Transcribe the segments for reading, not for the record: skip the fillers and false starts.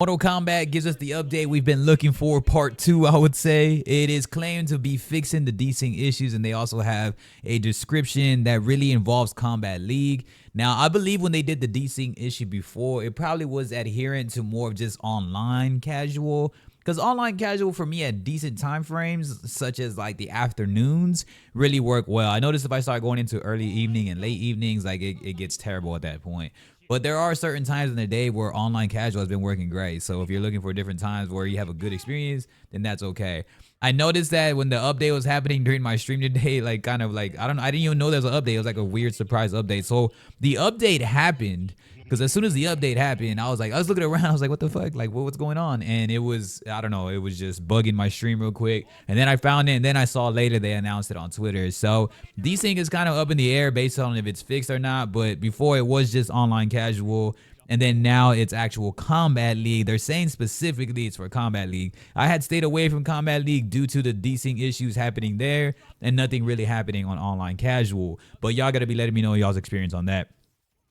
Mortal Kombat gives us the update we've been looking for, part 2, I would say. It is claimed to be fixing the desync issues, and they also have a description that really involves Kombat League. Now, I believe when they did the desync issue before, it probably was adherent to more of just online casual, because online casual for me at decent time frames, such as like the afternoons, really work well. I noticed if I start going into early evening and late evenings, like it gets terrible at that point. But there are certain times in the day where online casual has been working great. So if you're looking for different times where you have a good experience, then that's okay. I noticed that when the update was happening during my stream today, like kind of like, I don't know, I didn't even know there was an update. It was like a weird surprise update. So the update happened, because as soon as the update happened, I was looking around, I was like, what the fuck? Like, what's going on? And it was, I don't know, it was just bugging my stream real quick. And then I found it, and then I saw later they announced it on Twitter. So desync is kind of up in the air based on if it's fixed or not. But before it was just online casual, and then now it's actual Kombat League. They're saying specifically it's for Kombat League. I had stayed away from Kombat League due to the desync issues happening there and nothing really happening on online casual. But y'all got to be letting me know y'all's experience on that.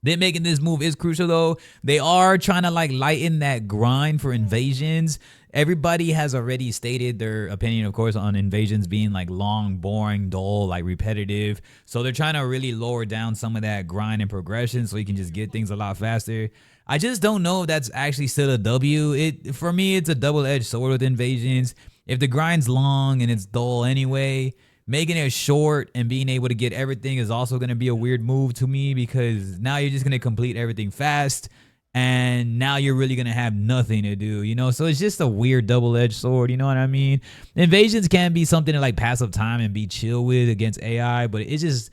Them making this move is crucial though. They are trying to like lighten that grind for invasions. Everybody has already stated their opinion, of course, on invasions being like long, boring, dull, like repetitive. So they're trying to really lower down some of that grind and progression so you can just get things a lot faster. I just don't know if that's actually still a W. For me, it's a double-edged sword with invasions. If the grind's long and it's dull anyway, making it short and being able to get everything is also going to be a weird move to me, because now you're just going to complete everything fast and now you're really going to have nothing to do, you know? So it's just a weird double-edged sword, you know what I mean? Invasions can be something to like pass up time and be chill with against AI, but it's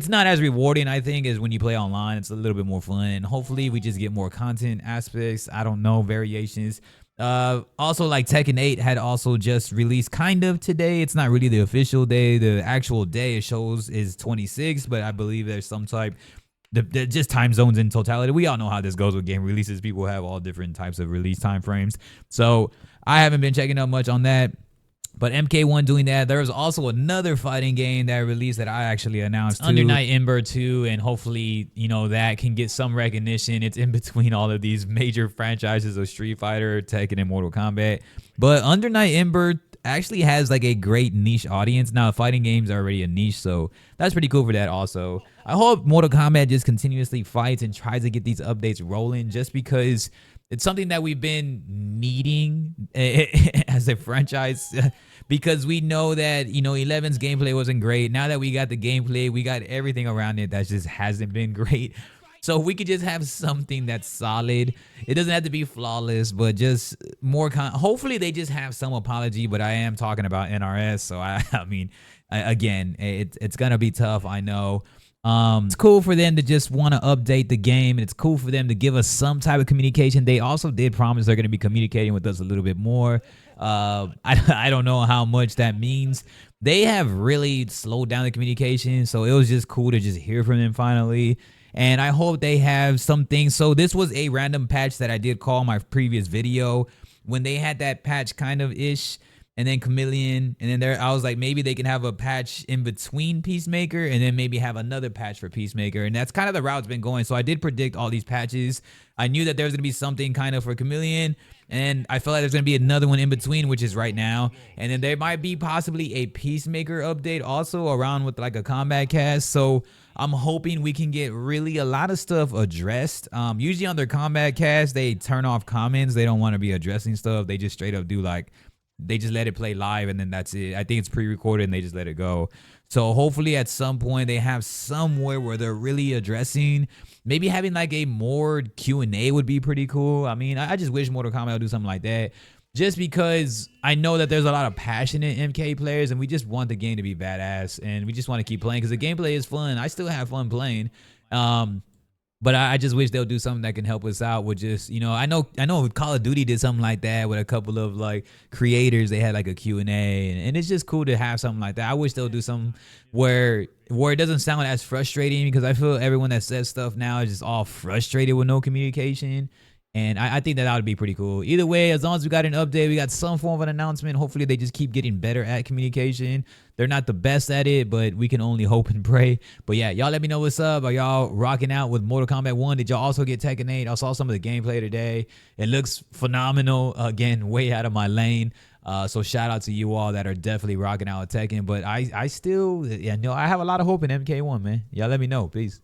not as rewarding, I think, as when you play online. It's a little bit more fun, and hopefully we just get more content aspects, I don't know, variations. Also, like Tekken 8 had also just released kind of today. It's not really the official day. The actual day it shows is 26, but I believe there's some type, just time zones in totality. We all know how this goes with game releases. People have all different types of release time frames. So I haven't been checking up much on that. But MK1 doing that. There was also another fighting game that released that I actually announced too. Under Night Ember 2, and hopefully, you know, that can get some recognition. It's in between all of these major franchises of Street Fighter, Tekken, and Mortal Kombat. But Under Night Ember actually has like a great niche audience. Now, fighting games are already a niche, so that's pretty cool for that also. I hope Mortal Kombat just continuously fights and tries to get these updates rolling, just because it's something that we've been needing as a franchise, because we know that, you know, 11's gameplay wasn't great. Now that we got the gameplay, we got everything around it that just hasn't been great. So if we could just have something that's solid, it doesn't have to be flawless, but just more hopefully they just have some apology. But I am talking about NRS, so I mean, again, it's gonna be tough, I know. It's cool for them to just want to update the game, and it's cool for them to give us some type of communication. They also did promise they're going to be communicating with us a little bit more. I don't know how much that means. They have really slowed down the communication, so it was just cool to just hear from them finally. And I hope they have something. So this was a random patch that I did call my previous video when they had that patch kind of ish. And then Chameleon, and then there I was like, maybe they can have a patch in between Peacemaker, and then maybe have another patch for Peacemaker, and that's kind of the route it's been going. So I did predict all these patches. I knew that there was gonna be something kind of for Chameleon, and I felt like there's gonna be another one in between, which is right now, and then there might be possibly a Peacemaker update also around with like a combat cast. So I'm hoping we can get really a lot of stuff addressed. Usually on their combat cast, they turn off comments. They don't want to be addressing stuff. They just straight up do like, they just let it play live, and then that's it. I think it's pre-recorded and they just let it go. So hopefully at some point they have somewhere where they're really addressing, maybe having like a more Q&A would be pretty cool. I mean, I just wish Mortal Kombat would do something like that, just because I know that there's a lot of passionate MK players, and we just want the game to be badass, and we just want to keep playing because the gameplay is fun. I still have fun playing. But I just wish they'll do something that can help us out with just, you know, I know Call of Duty did something like that with a couple of like creators. They had like a Q&A, and it's just cool to have something like that. I wish they'll do something where it doesn't sound as frustrating, because I feel everyone that says stuff now is just all frustrated with no communication. And I think that would be pretty cool. Either way, as long as we got an update, we got some form of an announcement. Hopefully they just keep getting better at communication. They're not the best at it, but we can only hope and pray. But yeah, y'all let me know what's up. Are y'all rocking out with Mortal Kombat 1? Did y'all also get Tekken 8? I saw some of the gameplay today. It looks phenomenal. Again, way out of my lane. So shout out to you all that are definitely rocking out with Tekken. But I still, I have a lot of hope in MK1, man. Y'all let me know. Peace.